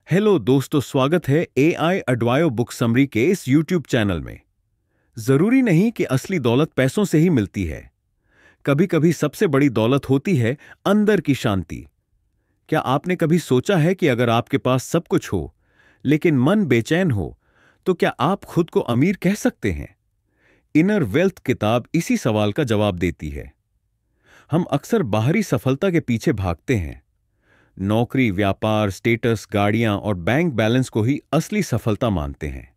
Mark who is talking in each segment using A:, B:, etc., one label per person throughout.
A: Hello दोस्तों, स्वागत है एआई एडवायो बुक समरी के इस यूट्यूब चैनल में। जरूरी नहीं कि असली दौलत पैसों से ही मिलती है। कभी कभी सबसे बड़ी दौलत होती है अंदर की शांति। क्या आपने कभी सोचा है कि अगर आपके पास सब कुछ हो लेकिन मन बेचैन हो तो क्या आप खुद को अमीर कह सकते हैं? इनर वेल्थ किताब इसी सवाल का जवाब देती है। हम अक्सर बाहरी सफलता के पीछे भागते हैं। नौकरी, व्यापार, स्टेटस, गाड़ियां और बैंक बैलेंस को ही असली सफलता मानते हैं।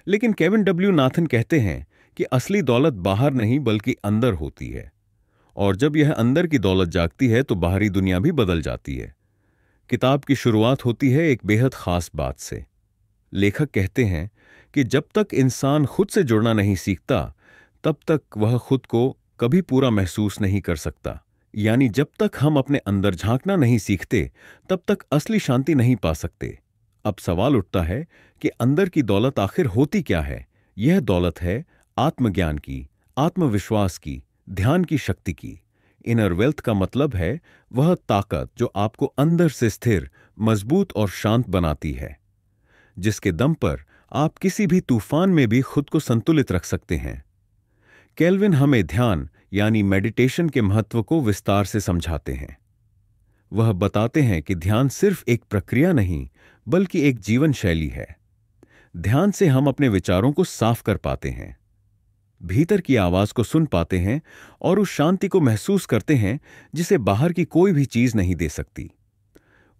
A: लेकिन केविन डब्ल्यू नाथन कहते हैं कि असली दौलत बाहर नहीं बल्कि अंदर होती है, और जब यह अंदर की दौलत जागती है तो बाहरी दुनिया भी बदल जाती है। किताब की शुरुआत होती है एक बेहद खास बात से। लेखक कहते हैं कि जब तक इंसान खुद से जुड़ना नहीं सीखता तब तक वह खुद को कभी पूरा महसूस नहीं कर सकता। यानी जब तक हम अपने अंदर झांकना नहीं सीखते तब तक असली शांति नहीं पा सकते। अब सवाल उठता है कि अंदर की दौलत आखिर होती क्या है? यह दौलत है आत्मज्ञान की, आत्मविश्वास की, ध्यान की शक्ति की। इनर वेल्थ का मतलब है वह ताकत जो आपको अंदर से स्थिर, मजबूत और शांत बनाती है, जिसके दम पर आप किसी भी तूफान में भी खुद को संतुलित रख सकते हैं। केल्विन हमें ध्यान यानी मेडिटेशन के महत्व को विस्तार से समझाते हैं। वह बताते हैं कि ध्यान सिर्फ एक प्रक्रिया नहीं बल्कि एक जीवन शैली है। ध्यान से हम अपने विचारों को साफ कर पाते हैं, भीतर की आवाज को सुन पाते हैं और उस शांति को महसूस करते हैं जिसे बाहर की कोई भी चीज नहीं दे सकती।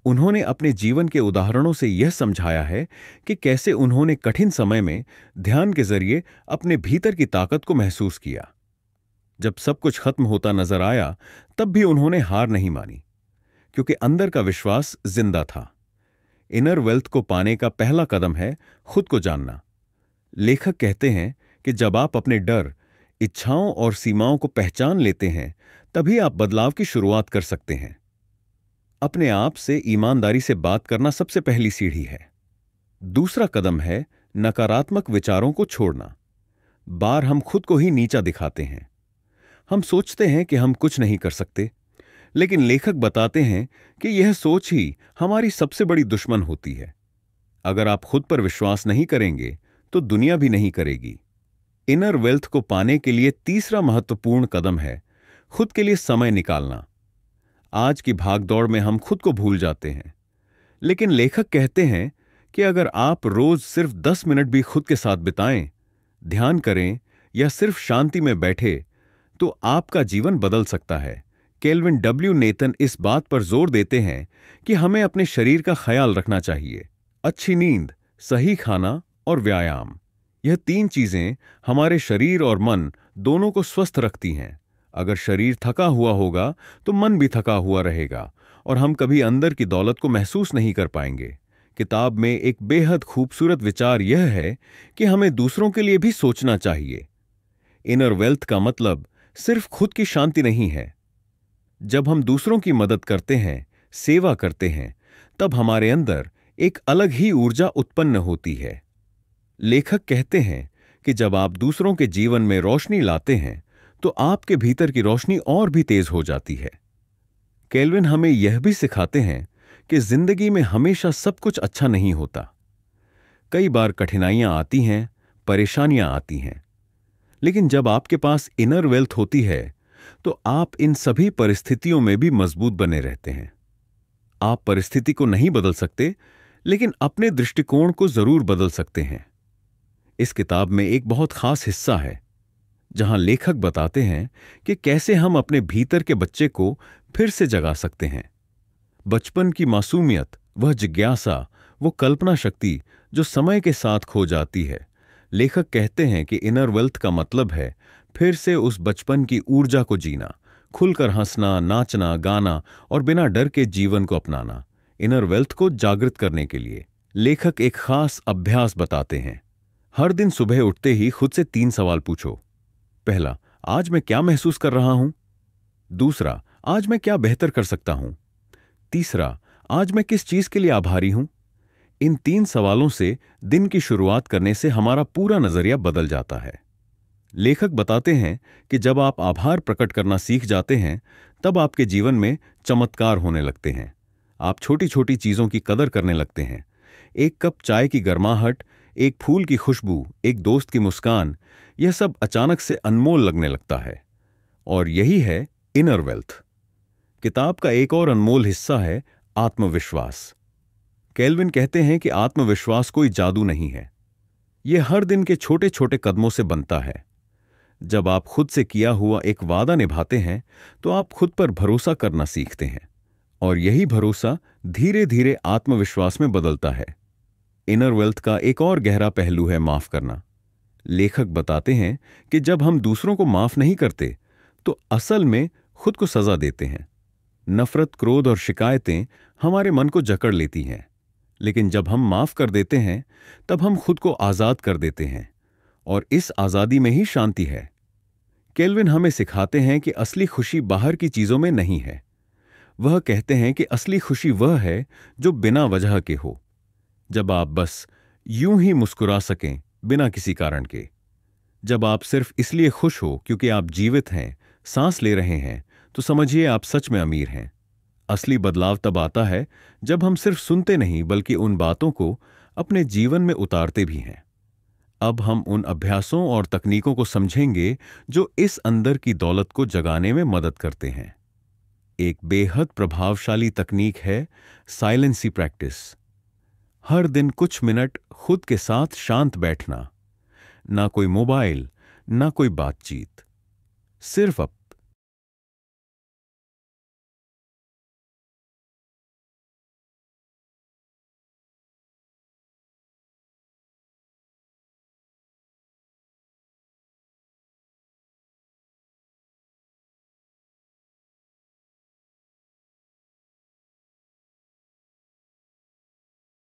A: उन्होंने अपने जीवन के उदाहरणों से यह समझाया है कि कैसे उन्होंने कठिन समय में ध्यान के जरिए अपने भीतर की ताकत को महसूस किया। जब सब कुछ खत्म होता नजर आया तब भी उन्होंने हार नहीं मानी, क्योंकि अंदर का विश्वास जिंदा था। इनर वेल्थ को पाने का पहला कदम है खुद को जानना। लेखक कहते हैं कि जब आप अपने डर, इच्छाओं और सीमाओं को पहचान लेते हैं तभी आप बदलाव की शुरुआत कर सकते हैं। अपने आप से ईमानदारी से बात करना सबसे पहली सीढ़ी है। दूसरा कदम है नकारात्मक विचारों को छोड़ना। बार हम खुद को ही नीचा दिखाते हैं। हम सोचते हैं कि हम कुछ नहीं कर सकते, लेकिन लेखक बताते हैं कि यह सोच ही हमारी सबसे बड़ी दुश्मन होती है। अगर आप खुद पर विश्वास नहीं करेंगे तो दुनिया भी नहीं करेगी। इनर वेल्थ को पाने के लिए तीसरा महत्वपूर्ण कदम है खुद के लिए समय निकालना। आज की भागदौड़ में हम खुद को भूल जाते हैं, लेकिन लेखक कहते हैं कि अगर आप रोज सिर्फ 10 मिनट भी खुद के साथ बिताएं, ध्यान करें या सिर्फ शांति में बैठे, तो आपका जीवन बदल सकता है। केल्विन डब्ल्यू नेतन इस बात पर जोर देते हैं कि हमें अपने शरीर का ख्याल रखना चाहिए। अच्छी नींद, सही खाना और व्यायाम, यह 3 चीजें हमारे शरीर और मन दोनों को स्वस्थ रखती हैं। अगर शरीर थका हुआ होगा तो मन भी थका हुआ रहेगा और हम कभी अंदर की दौलत को महसूस नहीं कर पाएंगे। किताब में एक बेहद खूबसूरत विचार यह है कि हमें दूसरों के लिए भी सोचना चाहिए। इनर वेल्थ का मतलब सिर्फ खुद की शांति नहीं है। जब हम दूसरों की मदद करते हैं, सेवा करते हैं, तब हमारे अंदर एक अलग ही ऊर्जा उत्पन्न होती है। लेखक कहते हैं कि जब आप दूसरों के जीवन में रोशनी लाते हैं तो आपके भीतर की रोशनी और भी तेज हो जाती है। केल्विन हमें यह भी सिखाते हैं कि जिंदगी में हमेशा सब कुछ अच्छा नहीं होता। कई बार कठिनाइयां आती हैं, परेशानियां आती हैं, लेकिन जब आपके पास इनर वेल्थ होती है तो आप इन सभी परिस्थितियों में भी मजबूत बने रहते हैं। आप परिस्थिति को नहीं बदल सकते, लेकिन अपने दृष्टिकोण को जरूर बदल सकते हैं। इस किताब में एक बहुत खास हिस्सा है जहां लेखक बताते हैं कि कैसे हम अपने भीतर के बच्चे को फिर से जगा सकते हैं। बचपन की मासूमियत, वह जिज्ञासा, वो कल्पना शक्ति जो समय के साथ खो जाती है। लेखक कहते हैं कि इनर वेल्थ का मतलब है फिर से उस बचपन की ऊर्जा को जीना, खुलकर हंसना, नाचना, गाना और बिना डर के जीवन को अपनाना। इनर वेल्थ को जागृत करने के लिए लेखक एक खास अभ्यास बताते हैं। हर दिन सुबह उठते ही खुद से 3 सवाल पूछो। पहला, आज मैं क्या महसूस कर रहा हूं? दूसरा, आज मैं क्या बेहतर कर सकता हूं? तीसरा, आज मैं किस चीज के लिए आभारी हूं? इन 3 सवालों से दिन की शुरुआत करने से हमारा पूरा नजरिया बदल जाता है। लेखक बताते हैं कि जब आप आभार प्रकट करना सीख जाते हैं तब आपके जीवन में चमत्कार होने लगते हैं। आप छोटी छोटी चीजों की कदर करने लगते हैं, एक कप चाय की गर्माहट, एक फूल की खुशबू, एक दोस्त की मुस्कान, यह सब अचानक से अनमोल लगने लगता है। और यही है इनर वेल्थ। किताब का एक और अनमोल हिस्सा है आत्मविश्वास। केल्विन कहते हैं कि आत्मविश्वास कोई जादू नहीं है, यह हर दिन के छोटे छोटे कदमों से बनता है। जब आप खुद से किया हुआ एक वादा निभाते हैं तो आप खुद पर भरोसा करना सीखते हैं, और यही भरोसा धीरे धीरे आत्मविश्वास में बदलता है। इनर वेल्थ का एक और गहरा पहलू है माफ करना। लेखक बताते हैं कि जब हम दूसरों को माफ नहीं करते तो असल में खुद को सजा देते हैं। नफरत, क्रोध और शिकायतें हमारे मन को जकड़ लेती हैं, लेकिन जब हम माफ कर देते हैं तब हम खुद को आजाद कर देते हैं, और इस आजादी में ही शांति है। केल्विन हमें सिखाते हैं कि असली खुशी बाहर की चीजों में नहीं है। वह कहते हैं कि असली खुशी वह है जो बिना वजह के हो। जब आप बस यूं ही मुस्कुरा सकें बिना किसी कारण के, जब आप सिर्फ इसलिए खुश हो क्योंकि आप जीवित हैं, सांस ले रहे हैं, तो समझिए आप सच में अमीर हैं। असली बदलाव तब आता है जब हम सिर्फ सुनते नहीं बल्कि उन बातों को अपने जीवन में उतारते भी हैं। अब हम उन अभ्यासों और तकनीकों को समझेंगे जो इस अंदर की दौलत को जगाने में मदद करते हैं। एक बेहद प्रभावशाली तकनीक है साइलेंसी प्रैक्टिस। हर दिन कुछ मिनट खुद के साथ शांत बैठना, ना कोई मोबाइल, ना कोई बातचीत, सिर्फ